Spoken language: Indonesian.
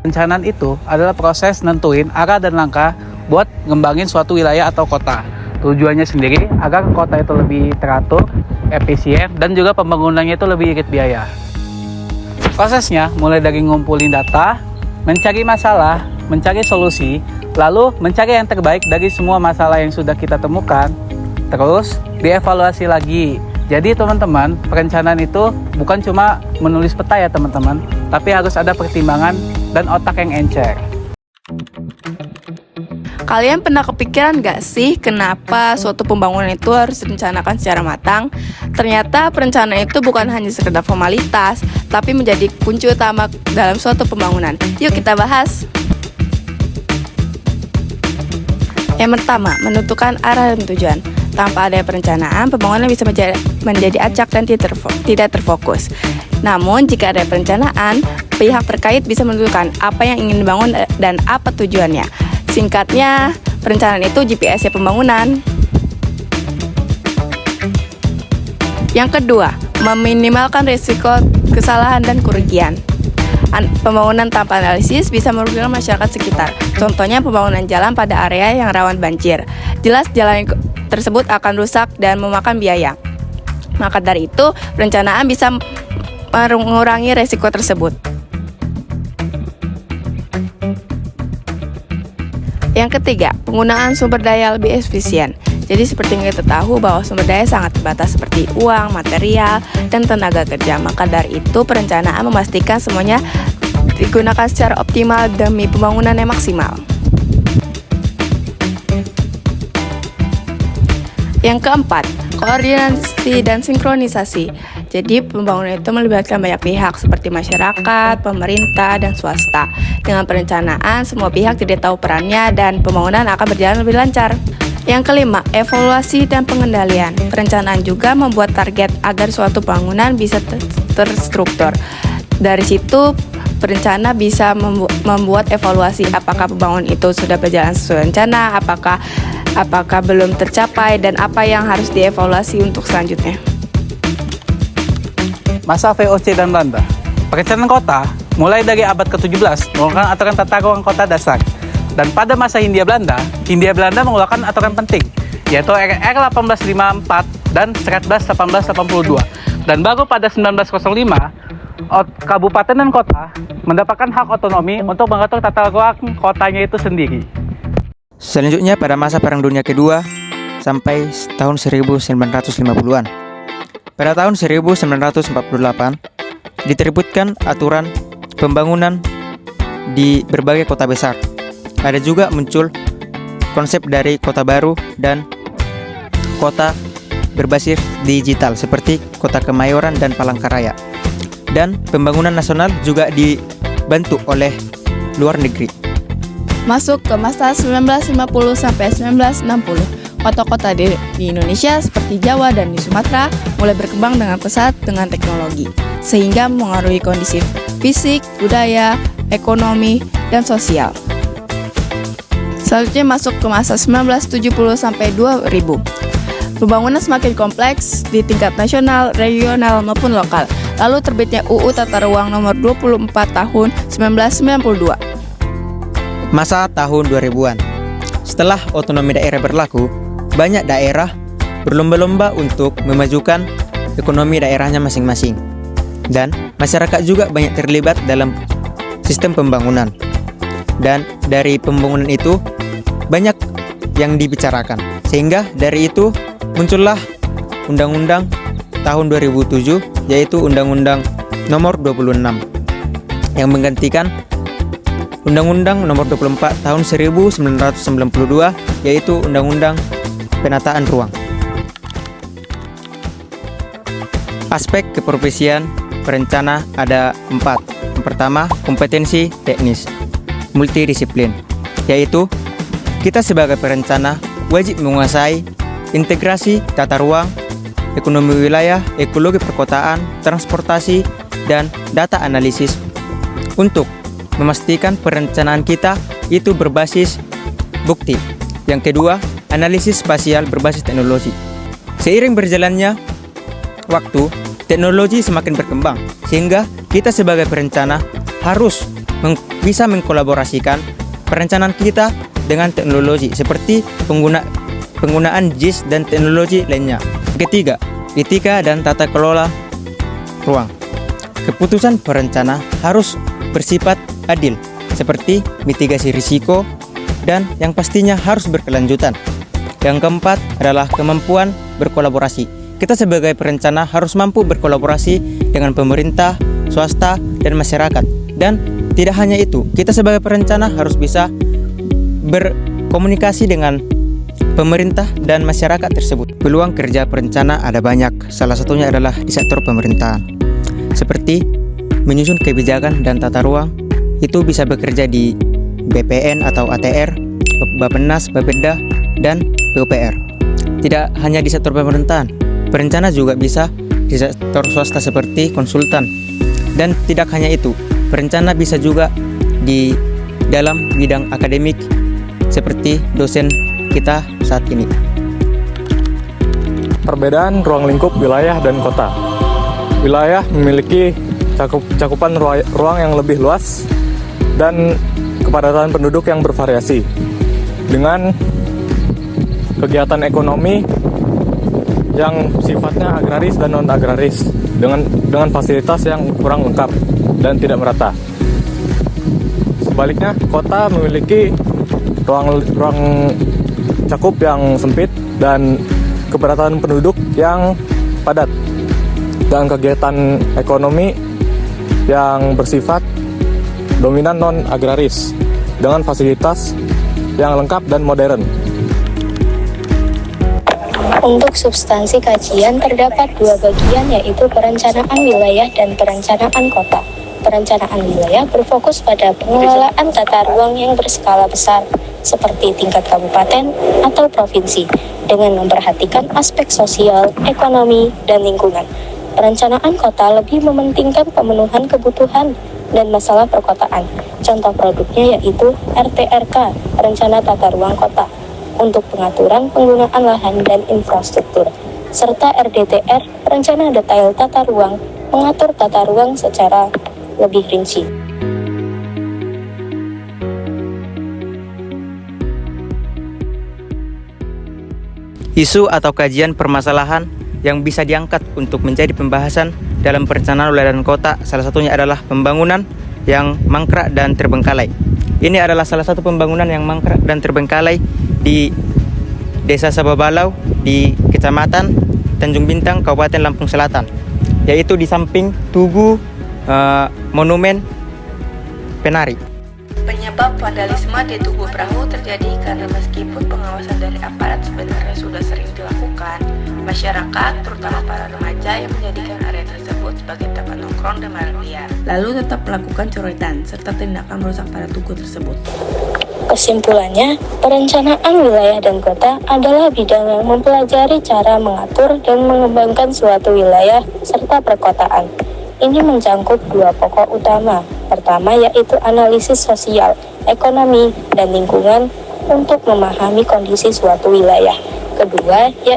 Perencanaan itu adalah proses nentuin arah dan langkah buat ngembangin suatu wilayah atau kota. Tujuannya sendiri agar kota itu lebih teratur, efisien, dan juga pembangunannya itu lebih irit biaya. Prosesnya mulai dari ngumpulin data, mencari masalah, mencari solusi, lalu mencari yang terbaik dari semua masalah yang sudah kita temukan, terus dievaluasi lagi. Jadi teman-teman, perencanaan itu bukan cuma menulis peta ya teman-teman, tapi harus ada pertimbangan dan otak yang encer. Kalian pernah kepikiran gak sih kenapa suatu pembangunan itu harus direncanakan secara matang? Ternyata perencanaan itu bukan hanya sekedar formalitas, tapi menjadi kunci utama dalam suatu pembangunan. Yuk kita bahas. Yang pertama, menentukan arah dan tujuan. Tanpa ada perencanaan, pembangunan bisa menjadi acak dan tidak terfokus. Namun, jika ada perencanaan, pihak terkait bisa menentukan apa yang ingin dibangun dan apa tujuannya. Singkatnya, perencanaan itu GPS-nya pembangunan. Yang kedua, meminimalkan risiko kesalahan dan kerugian. Pembangunan tanpa analisis bisa merugikan masyarakat sekitar. Contohnya pembangunan jalan pada area yang rawan banjir. Jelas jalan tersebut akan rusak dan memakan biaya. Maka dari itu, perencanaan bisa mengurangi risiko tersebut. Yang ketiga, penggunaan sumber daya lebih efisien. Jadi seperti yang kita tahu bahwa sumber daya sangat terbatas seperti uang, material, dan tenaga kerja. Maka dari itu perencanaan memastikan semuanya digunakan secara optimal demi pembangunan yang maksimal. Yang keempat, koordinasi dan sinkronisasi. Jadi pembangunan itu melibatkan banyak pihak seperti masyarakat, pemerintah, dan swasta. Dengan perencanaan, semua pihak tidak tahu perannya dan pembangunan akan berjalan lebih lancar. Yang kelima, evaluasi dan pengendalian. Perencanaan juga membuat target agar suatu bangunan bisa terstruktur. Dari situ, perencana bisa membuat evaluasi apakah pembangunan itu sudah berjalan sesuai rencana, apakah belum tercapai, dan apa yang harus dievaluasi untuk selanjutnya. Masa VOC dan Belanda. Perencanaan kota mulai dari abad ke-17 mengeluarkan aturan tata ruang kota dasar. Dan pada masa Hindia Belanda mengeluarkan aturan penting, yaitu RR 1854 dan Serat 1882. Dan baru pada 1905, kabupaten dan kota mendapatkan hak otonomi untuk mengatur tata ruang kotanya itu sendiri. Selanjutnya pada masa Perang Dunia Kedua sampai tahun 1950-an. Pada tahun 1948 diterbitkan aturan pembangunan di berbagai kota besar. Ada juga muncul konsep dari kota baru dan kota berbasis digital seperti kota Kemayoran dan Palangkaraya. Dan pembangunan nasional juga dibantu oleh luar negeri. Masuk ke masa 1950 sampai 1960. Kota-kota di Indonesia seperti Jawa dan di Sumatera mulai berkembang dengan pesat dengan teknologi, sehingga mengaruhi kondisi fisik, budaya, ekonomi, dan sosial. Selanjutnya masuk ke masa 1970 sampai 2000. Pembangunan semakin kompleks di tingkat nasional, regional, maupun lokal. Lalu terbitnya UU Tata Ruang Nomor 24 Tahun 1992. Masa tahun 2000-an. Setelah otonomi daerah berlaku, banyak daerah berlomba-lomba untuk memajukan ekonomi daerahnya masing-masing. Dan masyarakat juga banyak terlibat dalam sistem pembangunan. Dan dari pembangunan itu banyak yang dibicarakan. Sehingga dari itu muncullah Undang-Undang tahun 2007, yaitu Undang-Undang Nomor 26 yang menggantikan Undang-Undang Nomor 24 Tahun 1992, yaitu Undang-Undang Penataan Ruang. Aspek keprofesian perencana ada 4. Yang pertama, kompetensi teknis multidisiplin, yaitu kita sebagai perencana wajib menguasai integrasi tata ruang, ekonomi wilayah, ekologi perkotaan, transportasi, dan data analisis untuk memastikan perencanaan kita itu berbasis bukti. Yang kedua, analisis spasial berbasis teknologi. Seiring berjalannya waktu, teknologi semakin berkembang, sehingga kita sebagai perencana harus bisa mengkolaborasikan perencanaan kita dengan teknologi seperti penggunaan JIS dan teknologi lainnya. Ketiga, etika dan tata kelola ruang. Keputusan perencana harus bersifat adil, seperti mitigasi risiko dan yang pastinya harus berkelanjutan. Yang keempat adalah kemampuan berkolaborasi. Kita sebagai perencana harus mampu berkolaborasi dengan pemerintah, swasta, dan masyarakat. Dan tidak hanya itu, kita sebagai perencana harus bisa berkomunikasi dengan pemerintah dan masyarakat tersebut. Peluang kerja perencana ada banyak, salah satunya adalah di sektor pemerintahan. Seperti menyusun kebijakan dan tata ruang, itu bisa bekerja di BPN atau ATR, Bappenas, Bapeda, dan PUPR. Tidak hanya di sektor pemerintahan, perencana juga bisa di sektor swasta seperti konsultan. Dan tidak hanya itu, perencana bisa juga di dalam bidang akademik seperti dosen kita saat ini. Perbedaan ruang lingkup wilayah dan kota. Wilayah memiliki cakupan ruang yang lebih luas dan kepadatan penduduk yang bervariasi dengan kegiatan ekonomi yang sifatnya agraris dan non-agraris dengan fasilitas yang kurang lengkap dan tidak merata. Sebaliknya, kota memiliki ruang cakup yang sempit dan kepadatan penduduk yang padat dan kegiatan ekonomi yang bersifat dominan non-agraris dengan fasilitas yang lengkap dan modern. Untuk substansi kajian terdapat dua bagian, yaitu perencanaan wilayah dan perencanaan kota. Perencanaan wilayah berfokus pada pengelolaan tata ruang yang berskala besar, seperti tingkat kabupaten atau provinsi, dengan memperhatikan aspek sosial, ekonomi, dan lingkungan. Perencanaan kota lebih mementingkan pemenuhan kebutuhan dan masalah perkotaan. Contoh produknya yaitu RTRK, Rencana Tata Ruang Kota, untuk pengaturan penggunaan lahan dan infrastruktur, serta RDTR, Rencana Detail Tata Ruang, mengatur tata ruang secara lebih rinci. Isu atau kajian permasalahan yang bisa diangkat untuk menjadi pembahasan dalam perencanaan wilayah dan kota, salah satunya adalah pembangunan yang mangkrak dan terbengkalai. Ini adalah salah satu pembangunan yang mangkrak dan terbengkalai di Desa Sababalau di Kecamatan Tanjung Bintang, Kabupaten Lampung Selatan, yaitu di samping Tugu Monumen Penari. Penyebab vandalisme di Tugu Perahu terjadi karena meskipun pengawasan dari aparat sebenarnya sudah sering dilakukan, masyarakat, terutama para remaja yang menjadikan area tersebut sebagai tempat nongkrong dan main liar, lalu tetap melakukan coretan serta tindakan merusak pada tugu tersebut. Kesimpulannya, perencanaan wilayah dan kota adalah bidang yang mempelajari cara mengatur dan mengembangkan suatu wilayah serta perkotaan. Ini mencakup dua pokok utama. Pertama yaitu analisis sosial, ekonomi, dan lingkungan untuk memahami kondisi suatu wilayah. Kedua yaitu